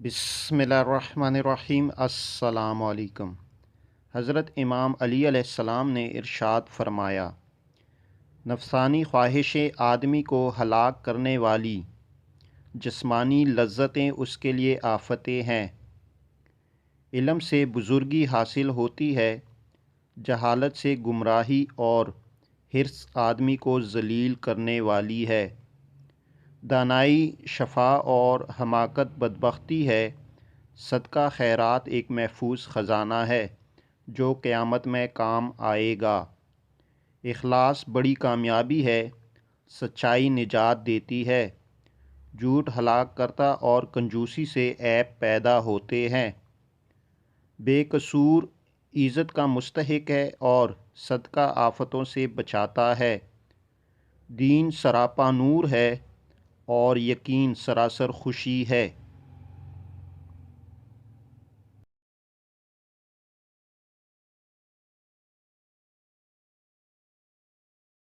बिस्मिल्लाहिर्रहमानिर्रहीम। अस्सलाम वालेकुम। हज़रत इमाम अली अलैहिस्सलाम ने इरशाद फरमाया, नफसानी ख्वाहिशें आदमी को हलाक करने वाली, जिस्मानी लज्जतें उसके लिए आफतें हैं। इल्म से बुज़ुर्गी हासिल होती है, जहालत से गुमराही और हिर्स आदमी को ज़लील करने वाली है। दानाई शफ़ा और हमाकत बदबख्ती है। सदका खैरात एक महफूज ख़जाना है जो क़यामत में काम आएगा। इखलास बड़ी कामयाबी है, सच्चाई निजात देती है। झूठ हलाक करता और कंजूसी से ऐब पैदा होते हैं। बेकसूर इज़्ज़त का मुस्तहिक है और सदका आफ़तों से बचाता है। दीन सरापा नूर है और यकीन सरासर खुशी है।